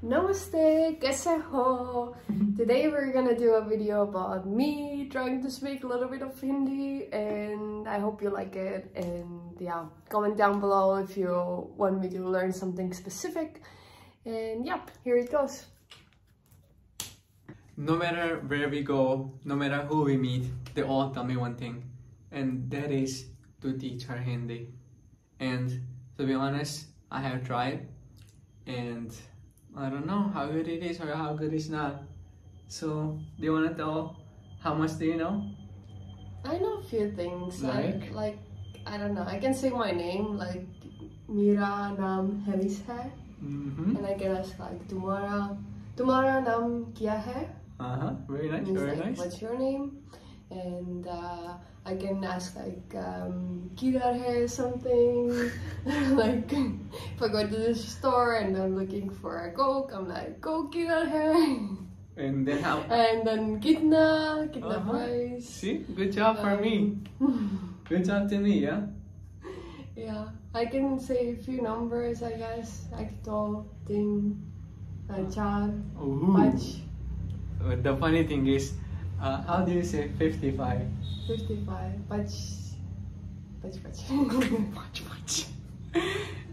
Namaste, kaise ho? Today we're gonna do a video about me trying to speak a little bit of Hindi, and I hope you like it. And yeah, comment down below if you want me to learn something specific. And yeah, here it goes. No matter where we go, no matter who we meet, they all tell me one thing, and that is to teach her Hindi. And to be honest, I have tried, and I don't know how good it is or how good it's not. So, do you want to tell how much do you know? I know a few things. Like I don't know. I can say my name, like Mera naam Helis hai, and I can ask like Tumhara naam kya hai? Very nice. Means, very like, nice. What's your name? And I can ask like kidhar hai something. Like if I go to the store and I'm looking for a Coke, I'm like Coke kidhar hai? And then how? And then kitna price? See, good job for me. Good job to me, yeah. Yeah, I can say a few numbers, I guess. Like to, tin, char, pach. The funny thing is, how do you say 55? 55, pach. Pach.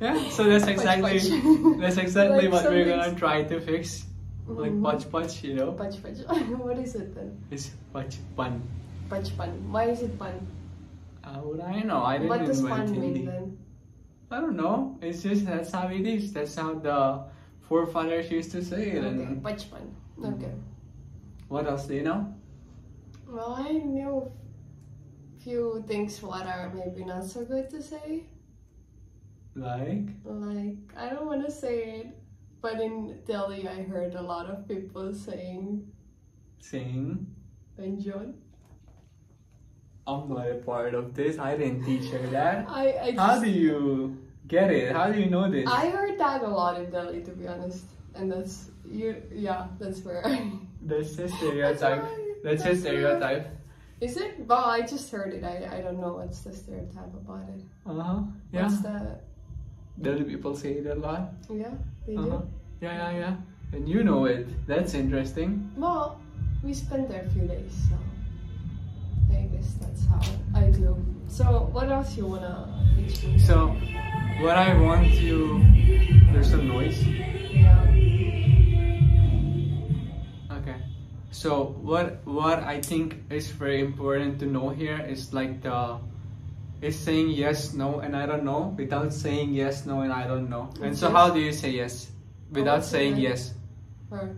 Yeah, so that's exactly Like what we're gonna something- try to fix. Like pach, you know? Pach. What is it then? It's pach pan. Pach pan. Why is it pan? How would I know? I didn't What does invent pan Hindi. mean then? I don't know. It's just that's how it is. That's how the forefathers used to say it. Okay, And pach pan. Okay. what else do you know? Well, I knew a few things what are maybe not so good to say. Like? Like, I don't want to say it, but in Delhi I heard a lot of people saying Saying, Benjon. I'm not a part of this. I didn't teach her that. I How just, do you get it? How do you know this? I heard that a lot in Delhi, to be honest. And that's, that's where That's a stereotype. That's a stereotype. Is it? Well, I just heard it. I don't know what's the stereotype about it. Yeah. What's the... Delhi people say it a lot. Yeah, they do. Yeah. And you know it. That's interesting. Well, we spent there a few days, so I guess that's how I do. So, what else you wanna teach me? So, what I want you... There's some noise. Yeah. Okay. So, what I think is very important to know here is like is saying yes, no, and I don't know without saying yes, no, and I don't know. And so, Yes. how do you say yes without what's saying the- yes? Or,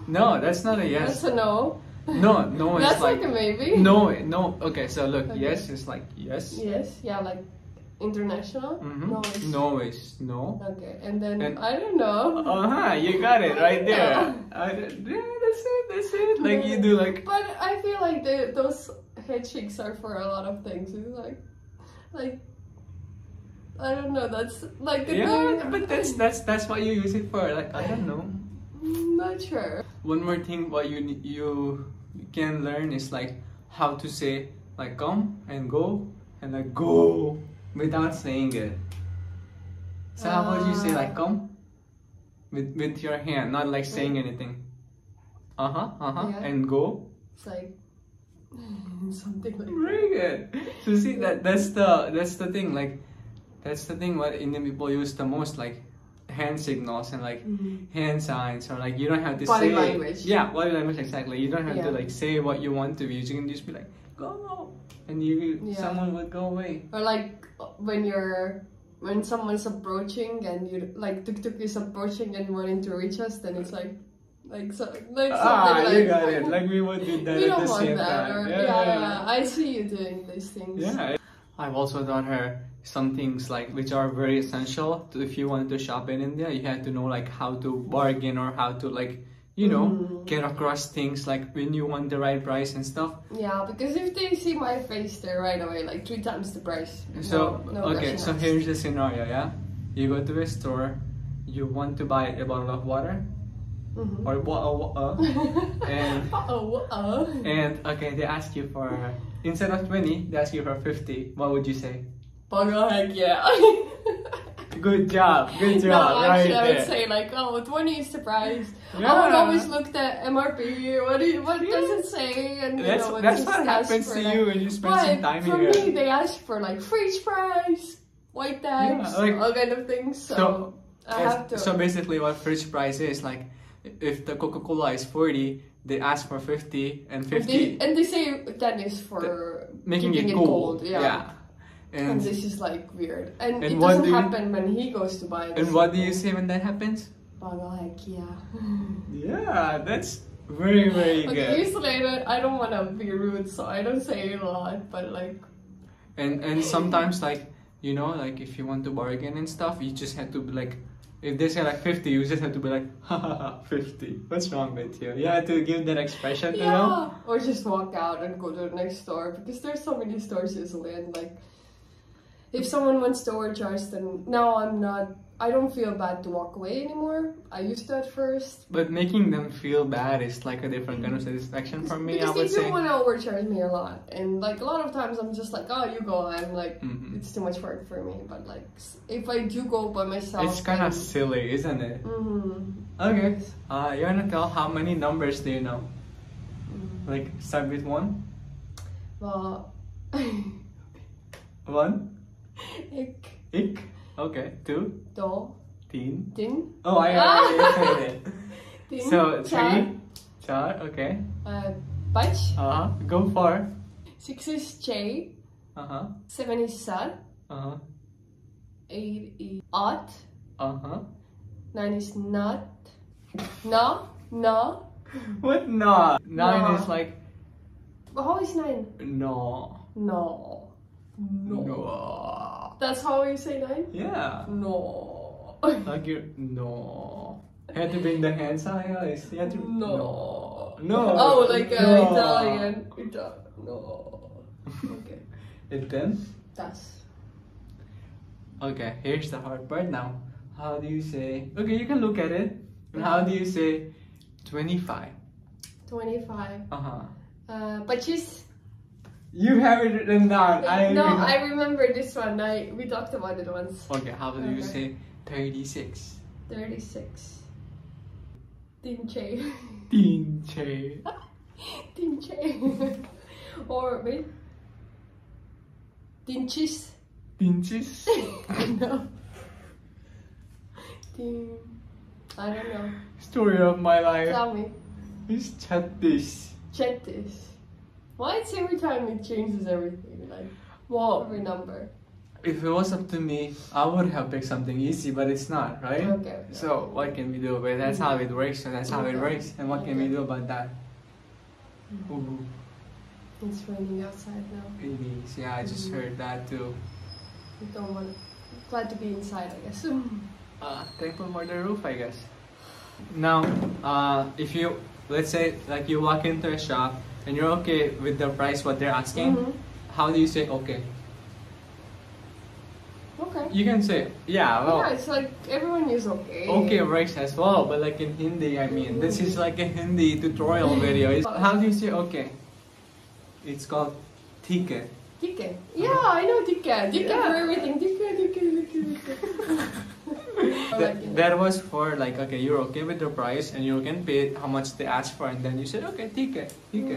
No, that's not a yes. that's a no. No, it's That's like like a maybe. no. Okay, so look, Okay. yes is like yes. Yes, yeah, like international. No, it's No is no. okay. And then And- I don't know. You got it right there. Yeah. Yeah, that's it. Like you do like. But I feel like those head shakes are for a lot of things. It's like I don't know. That's like the Yeah, thing. but that's what you use it for. Like I don't know. Not sure. One more thing, what you can learn is like how to say like come and go and like go without saying it. So how would you say like come with your hand, not like saying anything? Yeah. And go. It's like something like Very good. So see that's the thing, like that's the thing what Indian people use the most, like hand signals and like hand signs, or like you don't have to Body say language. Yeah, body language, exactly. You don't have to Yeah. like say what you want to be. You can just be like go, and someone would go away. Or like when someone's approaching and you like tuk-tuk is approaching and wanting to reach us, then it's like something like You got it. Like we would do that we at don't the want same that. time. Or, yeah, I see you doing these things. Yeah. I've also taught her some things like which are very essential to, if you want to shop in India. You have to know like how to bargain or how to like get across things like when you want the right price and stuff. Yeah, because if they see my face, they're right away like 3 times the price. So No okay, question so asked. here's the scenario. Yeah, you go to a store, you want to buy a bottle of water or and and okay, they ask you for instead of 20, they ask you for 50. What would you say? Bugger, heck yeah. Good job. Good No, job. Right actually, I would there. say like, oh, 20 is the price. I Yeah. would always look at MRP. What does it say? And you know, That's just what ask happens for to that. you when you spend some But time for here. me, they ask for like fridge price, white tags, Yeah, like- all kind of things. So I have to. So basically, what fridge price is like, if the Coca-Cola is 40, they ask for 50 and 50, and they say that is for making keeping it cool. Yeah. And And this is like weird. And it what doesn't do you- happen when he goes to buy it. and what do you say when that happens? Bagal heck yeah. Yeah, that's very Okay, good. usually I don't want to be rude, so I don't say it a lot, but like... And sometimes like, you know, like if you want to bargain and stuff, you just have to be like, if they say like 50, you just have to be like, haha, 50. What's wrong with you? You have to give that expression, you know? Or just walk out and go to the next store, because there's so many stores usually, and like... If someone wants to overcharge, then no, I don't feel bad to walk away anymore. I used to at first. But making them feel bad is like a different kind of satisfaction for me, Because I would they say. do want to overcharge me a lot. And like a lot of times I'm just like, oh, you go. I'm like, it's too much work for me. But like, if I do go by myself... It's kind of silly, isn't it? Mm-hmm. Okay. You wanna tell how many numbers do you know? Like, start with 1? Well... 1? Ik, Ik? Okay. 2? do, 10? tin, Oh, I said it. tin, So, 3? char, Char, okay. Pach, Go for. 6 is Che, Uh-huh. 7 is Sat, Uh-huh. 8 is Ot, Uh-huh. 9 is Nut, No, No. What? No. 9 No. is like, How is 9? no. No. No. No. That's how you say 9? Yeah. No. Like you no. You have to bring the hands higher. You have to No. No. Oh, like No. Italian. No. Okay. And then? Das. Okay, here's the hard part now. How do you say? Okay, you can look at it. And how do you say 25? 25. Pachis. You have it written down. I remember this one. We talked about it once. Okay, how do you say 36? 36. Tinche. Tinche. Tinche. Or wait. Tinchis. Tinchis. No. I don't know. Story of my life. Tell me. It's Chattis. Chetis. Why it's every time it changes everything? Like, every number. If it was up to me, I would have picked something easy, but it's not, right? Okay. So what can we do? But that's how it works. So that's how it works. And what can we do about that? Ooh, It's raining outside now. it is. Yeah, I just heard that too. We don't want. Glad to be inside, I guess. Thankful for the roof, I guess. Now, if you, let's say, like you walk into a shop and you're okay with the price what they're asking, how do you say okay? Okay. You can say, yeah, well, Yeah, it's like everyone is okay. okay works as well, but like in Hindi, I mean, this is like a Hindi tutorial video. How do you say okay? It's called Tike. Tike. Yeah, I know Tike. Tike Yeah. for everything. Tike. That was for like, okay, you're okay with the price and you can pay how much they ask for, and then you said, okay, Tike,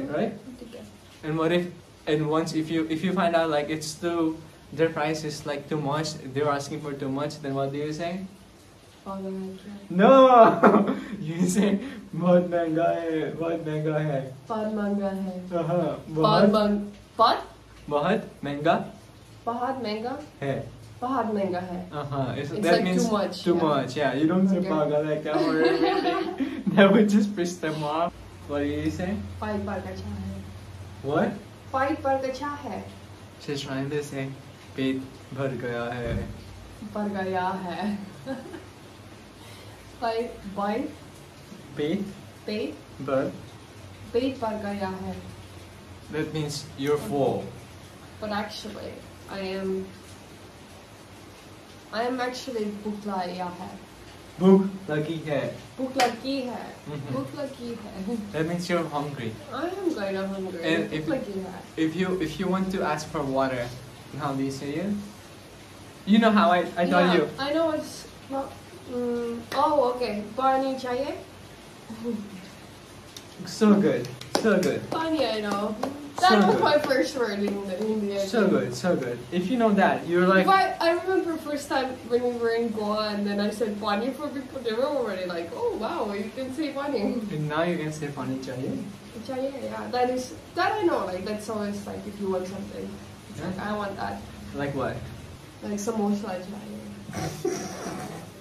right? Tike. And what if, and once if you find out like it's too, their price is like too much, they're asking for too much, then what do you say? No! You say, बहुत महंगा है, बहुत महंगा है. बहुत महंगा है. बहुत बहुत महंगा बहुत महंगा है. बहुत महंगा है. It's like that means too much, Too yeah. much, yeah. You don't say Okay. pagal like that or anything. That would just piss them off. What do you say? Fight पर कच्चा है. What? Fight पर कच्चा है. She's trying to say, पेट भर गया है. पर गया है. Fight पेट पेट भर. पेट पर गया है. That means you're full. But actually, I am actually भूख लगी है. भूख लगी है. भूख लगी है. भूख लगी है. That means you're hungry. I am kind of hungry. And भूख लगी है. if you want to ask for water, how do you say it? You know how I taught you. I know it's not. Oh, okay. Pani chaye. So good. So good. Pani, I know. That So was good. my first word in India. So good. So good. If you know that, you're like. But I remember first time when we were in Goa and then I said pani for people, they were already like, oh wow, you can say pani. And now you can say pani chahiye. Chaye, yeah. That I know, like that's always like if you want something. It's like, I want that. Like what? Like samosa chaye.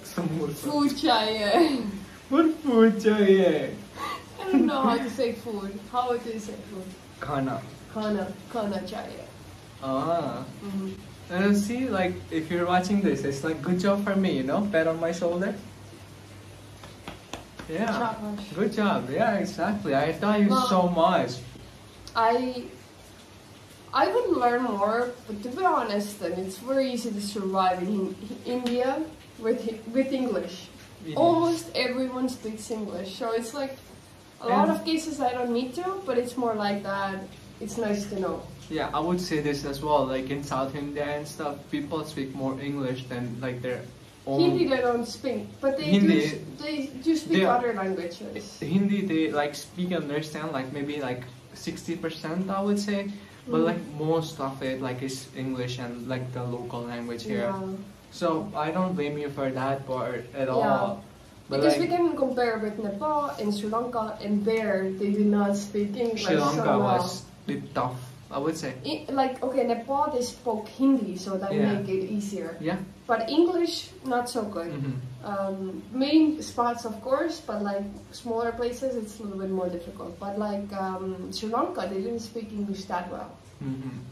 Samosa. Food chaye. What food chahiye? I don't know how to say food. How would you say food? Khana. Kana chaye. Ah. Mm-hmm. And see, like, if you're watching this, it's like, good job for me, you know? Pat on my shoulder. Yeah. Good job, Harsh. Good job. Yeah, exactly. I taught you Well, so much. I would learn more, but to be honest, then it's very easy to survive in India with English. Almost everyone speaks English, so it's like a lot of cases I don't need to, but it's more like that. It's nice to know. Yeah, I would say this as well. Like in South India and stuff, people speak more English than like their own. Hindi they don't speak, but they do speak other languages. Hindi they like speak and understand like maybe like 60% I would say, but like most of it like is English and like the local language here. Yeah. So I don't blame you for that part at all. But Because like, we can compare with Nepal and Sri Lanka, and there they do not speak English. Sri Lanka so was a bit tough, I would say. like okay, Nepal they spoke Hindi, so that make it easier. Yeah. But English not so good. Main spots of course, but like smaller places it's a little bit more difficult. But like Sri Lanka, they didn't speak English that well.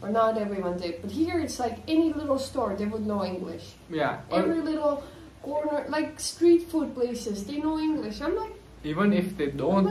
Or not everyone did. But here it's like any little store they would know English. Yeah. Every little corner, like street food places, they know English. I'm like, even if they don't,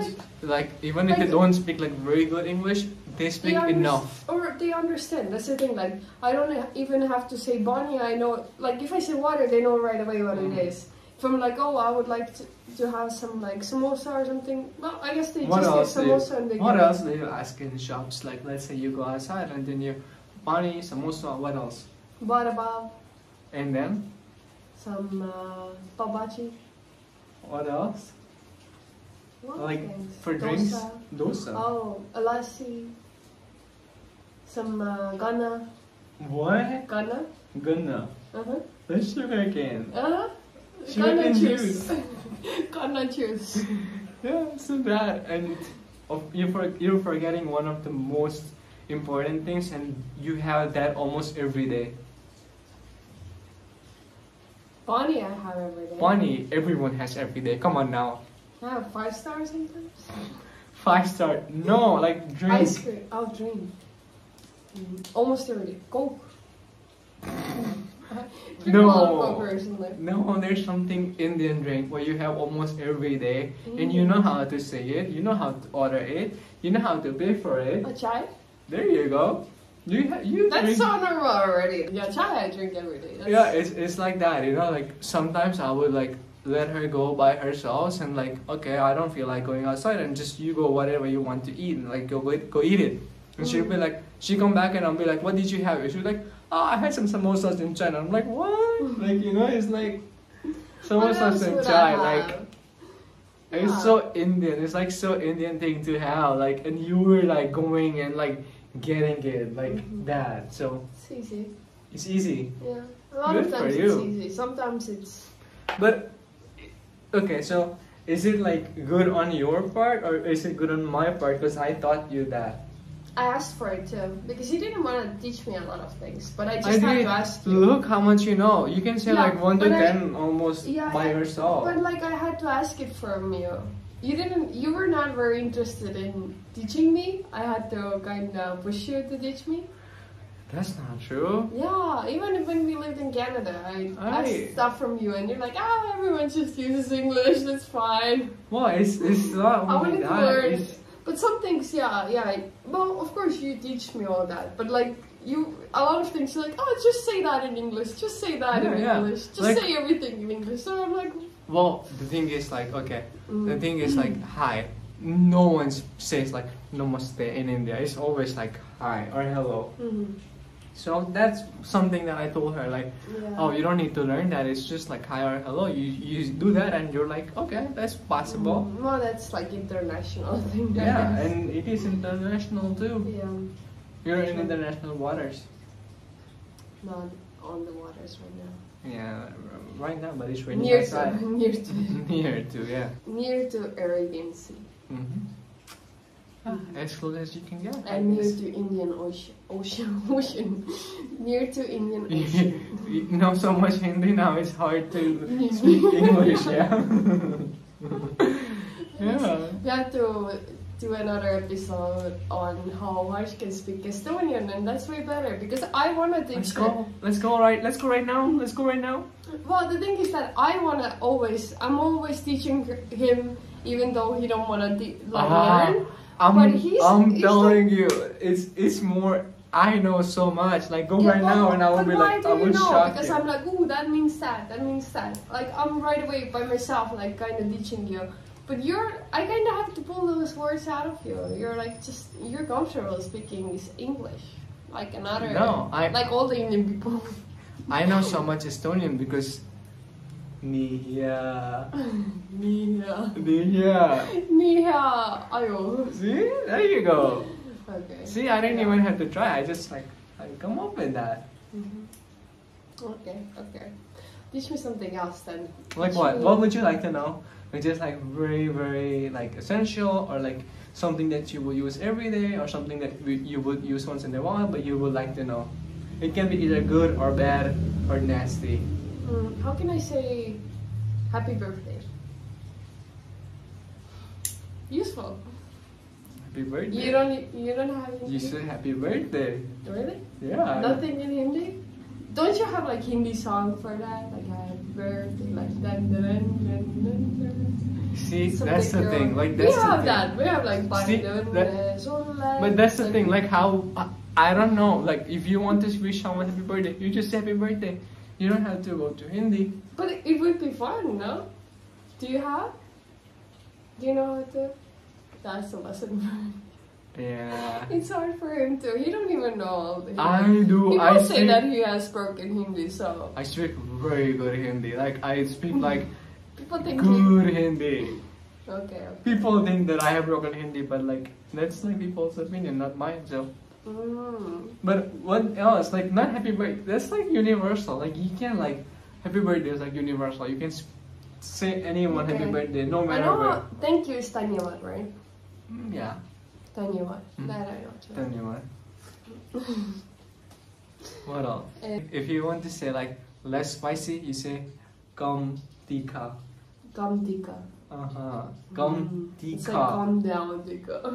even if they don't speak like very good English, they speak enough. Or they understand. That's the thing. Like, I don't even have to say Bonnie. I know, like, if I say water, they know right away what it is. If I'm like, oh, I would like to have some like samosa or something. Well, I guess they just say samosa and they What else do you ask in shops? Like, let's say you go outside and then you, Bonnie, samosa, what else? Bada bao. And then? Some pabachi. What else? Like things. for drinks? Dosa. Oh, a lassi. Some gana. What? Gana. Gonna. That's sugar cane. Gana Sugar juice. juice. Gana juice. Yeah, so that and you're forgetting one of the most important things, and you have that almost every day. Bonnie I have every day. Bonnie, everyone has every day. Come on now. I have 5 stars sometimes. 5-star. No, like drink. Ice cream. Oh, drink. Almost every day. Coke. Drink a lot of Coke personally. No, there's something Indian drink where you have almost every day, and you know how to say it, you know how to order it, you know how to pay for it. A chai? There you go. You That's drink. so normal already. Yeah, chai I drink every day. Yeah, it's like that, you know. Like sometimes I would like let her go by herself and like, okay, I don't feel like going outside, and just you go whatever you want to eat and like go eat it. And she'll be like, she come back and I'll be like, what did you have? She'll be like, oh, I had some samosas in China. I'm like, what? Like, you know, it's like samosas in China. Like, it's so Indian. It's like so Indian thing to have. Like, and you were like going and like getting it like that. So it's easy. It's easy. Yeah, a lot Good of times for it's you. easy. Sometimes it's. But okay, so is it like good on your part or is it good on my part? Because I taught you that. I asked for it too because he didn't want to teach me a lot of things, but I just had to ask you. Look how much you know. You can say like 1 to 10 almost by yourself. But like I had to ask it from you. You were not very interested in teaching me. I had to kind of push you to teach me. That's not true. Yeah, even when we lived in Canada, I asked stuff from you, and you're like, everyone just uses English. That's fine. Well, it's not only I wanted to learn. But some things, well, of course you teach me all that, but like a lot of things you're like, just say that in English, just say that in English, just like, say everything in English. So I'm like, well, the thing is like, okay, the thing is like, hi. No one says like namaste in India. It's always like hi or hello. So that's something that I told her, like, Yeah. oh, you don't need to learn that. It's just like hi or hello. You do that, and you're like, okay, that's possible. Well, that's like international thing. I Yeah, guess. and it is international too. Yeah. You're in international waters. Not on the waters right now. Yeah, right now, but it's raining Near outside. to, near to, Near to, yeah. near to Arabian Sea. As close as you can get. And near to Indian Ocean. Near to Indian Ocean. You know so much Hindi now, it's hard to speak English, yeah? Yeah. We have to do another episode on how Harsh can speak Estonian, and that's way better because I want to teach him. Let's go right now. Well, the thing is that I'm always teaching him, even though he don't want to learn. I'm telling you, it's more. I know so much. Like go right now, and I will be like, I will shock because you. I'm like, ooh, that means that. Like I'm right away by myself, like kind of teaching you. But I kind of have to pull those words out of you. You're like you're comfortable speaking this English, like another. No, like all the Indian people. I know so much Estonian because. Niha. Ayo. See, there you go. Okay. See, I didn't even have to try. I just I come up with that. Okay. Teach me something else then. Like what? What would you like to know? Like just like very, very like essential, or like something that you will use every day, or something that you would use once in a while, but you would like to know. It can be either good or bad or nasty. How can I say happy birthday? Useful. Happy birthday. You don't have anything? You say happy birthday. Really? Yeah. Nothing in Hindi? Don't you have like Hindi song for that? Like happy birthday, like dun dun dun dun dun. See, Something that's the thing. Like that's we the have thing. that. We have like See, but that's the thing. Like how I don't know. Like if you want to wish someone happy birthday, you just say happy birthday. You don't have to go to Hindi. But it would be fun, no? Do you know how to? That's a lesson. Yeah. It's hard for him too. He don't even know all the Hindi. I do. He I will say speak, that he has spoken Hindi, so I speak very good Hindi. Like I speak like people think good Hindi. Okay. People think that I have broken Hindi, but like that's like people's opinion, not mine. So. But what else? Like not happy birthday. That's like universal. Like you can like happy birthday is like universal. You can say anyone happy birthday, no matter where. Thank you is Tanyawat, right? Yeah. Tanyawat. That I know too. Tanyawat. What else? If you want to say like less spicy, you say Kam Tika. Kam Tika. Kam It's like Tika. calm down, Tika.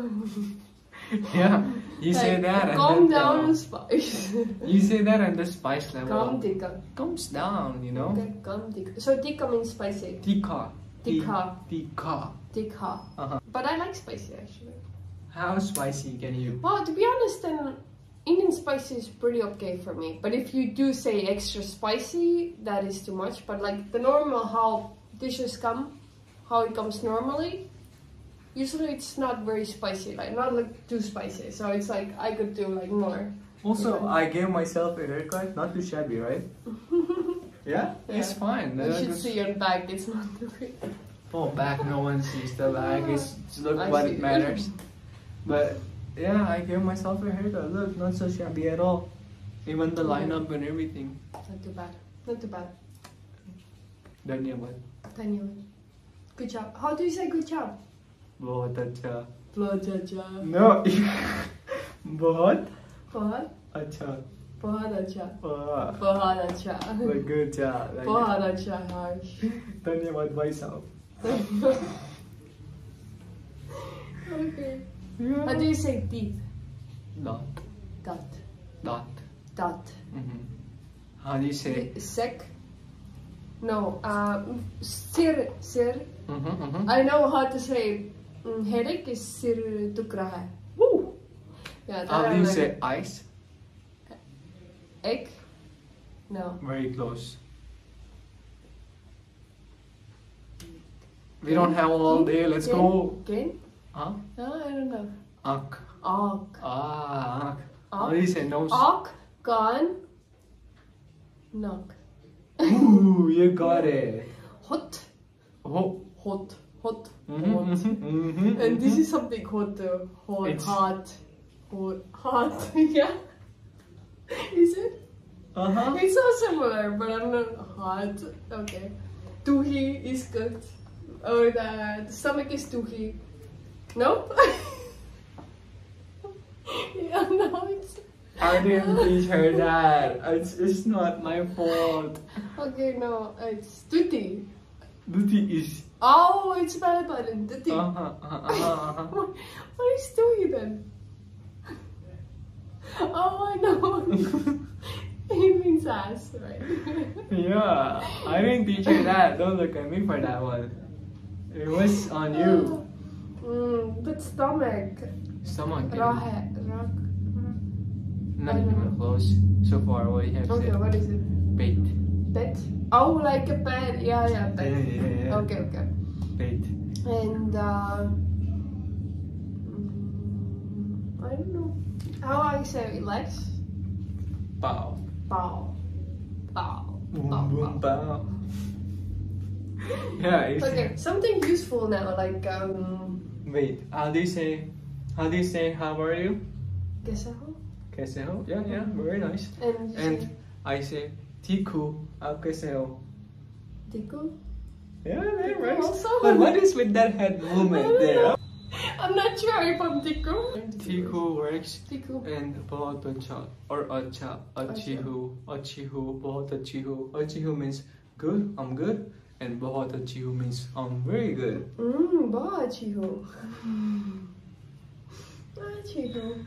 Yeah, you say Like, that and calm then down spice. you say that and the spice level Calm Tika. comes down, you know. Okay, calm Tika. So Tika means spicy. Tika. Tika. Tika. Tika. But I like spicy actually. How spicy can you? Well, to be honest, then Indian spicy is pretty okay for me. But if you do say extra spicy, that is too much. But like the normal how dishes come, how it comes normally, usually it's not very spicy, like not like too spicy. So it's like I could do like more. Also, I gave myself a haircut, not too shabby, right? Yeah, it's fine. You should see your back. It's not too big. Oh, back, no one sees the back. It's look I what see. it matters. But yeah, I gave myself a haircut. Look, not so shabby at all. Even the lineup and everything. Not too bad. Not too bad. Dhanyawad. Dhanyawad. Good job. How do you say good job? बहुत अच्छा. बहुत अच्छा. No. बहुत बहुत अच्छा. बहुत अच्छा. Wow. बहुत अच्छा. Like good job. Like, बहुत अच्छा Harsh. धन्यवाद भाई साहब. Okay. Yeah. How do you say teeth? Dot. Dot. Dot. Dot. How do you say? Sec. No. Sir. Sir. Mm-hmm. I know how to say headache is sir tukra hai. Woo. Yeah. How do you say ice? Egg? No. Very close. We don't have all day. Let's go. Again? Huh? No, I don't know. Ak. Ak. Ah. Ak. How do you say nose? Ak? Gone. Knock. Ooh, you got it. Hot. Oh. Hot. Hot. Mm-hmm, Hot. mm-hmm, mm-hmm. And this is something hot too. Hot. It's- Hot. Hot. Hot. Yeah. Is it? Uh-huh. It's so similar, but I'm not hot. Okay. Tuhi is cooked. Or the stomach is tuhi. Nope. Yeah, no, it's... I didn't teach her that. It's not my fault. Okay, no, it's tuti. Duty is. Oh, it's belly button, tuti. What is tuhi then? Oh, I know. It means ass, right? Yeah, I didn't teach her that. Don't look at me for that one. It was on you. But stomach. Stomach. Rahe. Not even close. So far, what you have Okay, said. what is it? Bait. Pet? Oh, like a pet. Yeah, pet. Yeah. Okay. Bait. And I don't know how I say legs. Bow. Bow. Bow. Boom boom bow. Yeah. It's Okay, something useful now, like Wait. How do you say? How are you? Kesaho. Kaise ho? Yeah. Very nice. And you And say I say Tiku. Kaise ho? Tiku. Yeah, very Tiku nice. also. But what is with that head movement there? I'm not sure if I'm Tiku. Tiku works. Tiku. And bahut acha or acha, achihu, bahut achihu. Achihu means good, I'm good. And bahut achihu means I'm very good. Ba achiho. Achiho.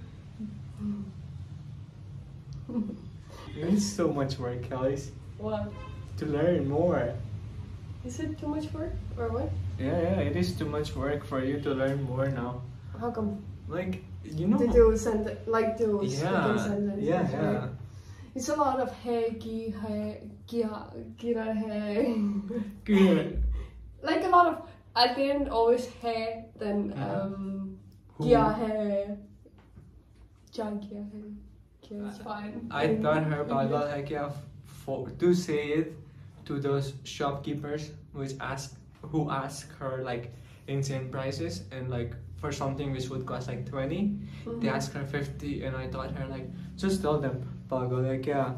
It's so much work, Helis, What? to learn more. Is it too much work or what? Yeah, it is too much work for you to learn more now. How come? Like, you know. To do sentence, like to speak in Yeah, sentences. yeah. It's a lot of hey, ki, hey, kia, kira, hey. Good. Like a lot of, at the end always hey, then Who? kia, hey, jan, kia, hey. Kia is fine. I taught her about to say it to those shopkeepers who ask her like insane prices, and like for something which would cost like 20, they ask her 50, and I taught her like just tell them pagalekya,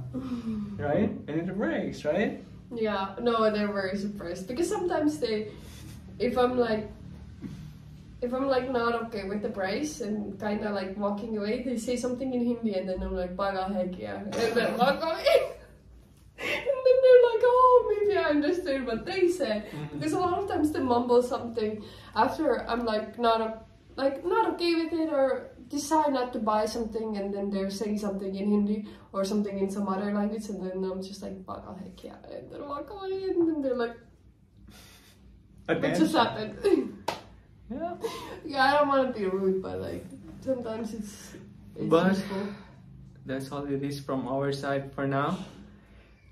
right? And it works, right? Yeah, no, they're very surprised because sometimes they, if I'm like not okay with the price and kind of like walking away, they say something in Hindi and then I'm like paga hai kya, and then walk away. And then they're like, oh, maybe I understood what they said. Because a lot of times they mumble something after I'm like not okay with it, or decide not to buy something, and then they're saying something in Hindi or something in some other language, and then I'm just like paga hai kya, and then walk away, and then they're like, what just happened? Yeah. Yeah, I don't want to be rude, but like sometimes it's But useful. that's all it is from our side for now.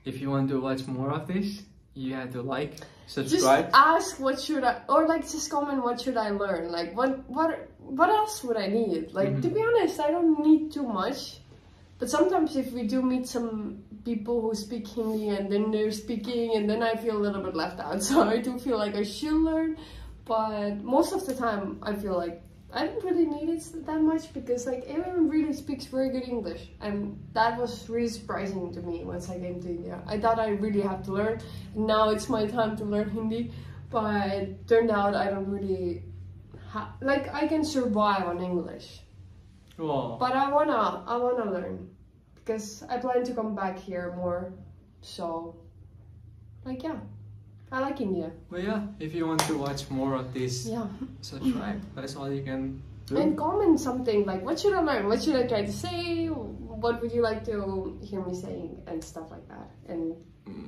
If you want to watch more of this, you have to like, subscribe. Just ask what should I, or like just comment what should I learn. Like what else would I need? Like to be honest, I don't need too much. But sometimes if we do meet some people who speak Hindi and then they're speaking, and then I feel a little bit left out. So I do feel like I should learn. But most of the time I feel like I don't really need it that much, because like everyone really speaks very good English, and that was really surprising to me once I came to India. I thought I really have to learn, and now it's my time to learn Hindi, but it turned out I don't really like I can survive on English. Wow. But I wanna learn, because I plan to come back here more. So like yeah, I like India. But yeah, if you want to watch more of this, Yeah. subscribe. That's all you can do. And comment something like, what should I learn? What should I try to say? What would you like to hear me saying? And stuff like that. And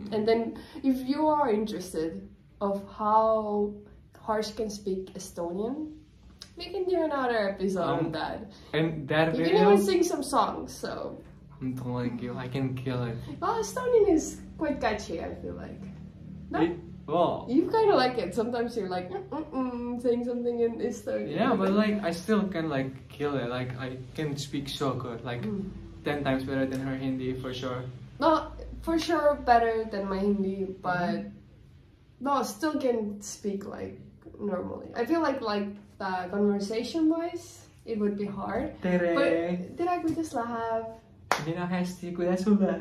then if you are interested of how Harsh can speak Estonian, we can do another episode of that. And that You video, can even sing some songs, so. I'm telling you, I can kill it. Well, Estonian is quite catchy, I feel like. No? Well, You kind of like it. Sometimes you're like, saying something in Estonian. yeah, but like I still can like kill it. Like I can speak so good. Like 10 times better than her Hindi for sure. No, for sure better than my Hindi, but no, still can speak like normally. I feel like conversation wise, it would be hard. Tere. But did I just laugh? Mina hashtag kuda sudah.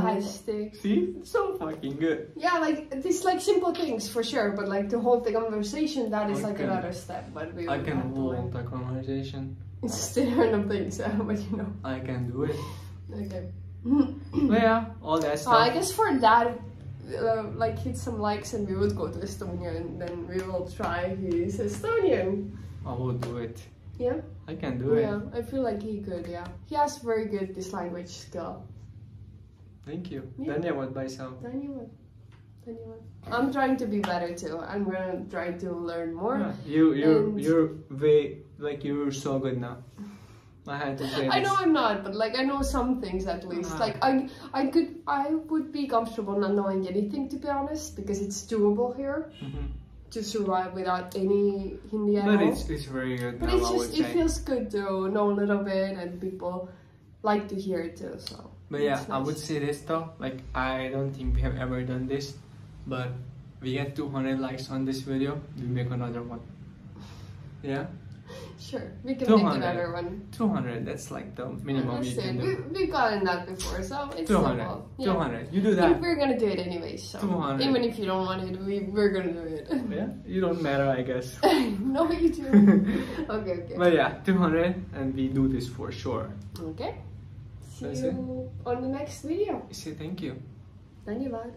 Hashtag. See? So fucking good. Yeah, like these like simple things for sure, but like to hold the conversation, that is like another step. But we I can have to hold learn. the conversation. It's still random things, but you know. I can do it. Okay. But yeah, all that stuff. I guess for that, like hit some likes and we would go to Estonia and then we will try his Estonian. I will do it. Yeah? I can do it. Yeah, I feel like he could, yeah. He has very good this language skill. Thank you. Yeah. Dhanyawad Baisal. Dhanyawad. I'm trying to be better too. I'm gonna try to learn more. Yeah. You're way, like, you're so good now. I had to say this. I know I'm not, but like I know some things at least. Like I would be comfortable not knowing anything, to be honest, because it's doable here to survive without any Hindi at all. But it's very good But now, it's I would just say. it feels good to know a little bit, and people like to hear it too. So. But yeah, it's I nice. would say this though. Like, I don't think we have ever done this, but we get 200 likes on this video, we make another one. Yeah. Sure, we can 200. make another one. 200. That's like the minimum you can do. We've gotten that before, so it's 200. doable. 200. You do that. We're gonna do it anyway, so 200. even if you don't want it, we're gonna do it. Yeah, you don't matter, I guess. No, you do. Okay. But yeah, 200, and we do this for sure. Okay. See That's you on the next video. Say thank you. Dhanyavad.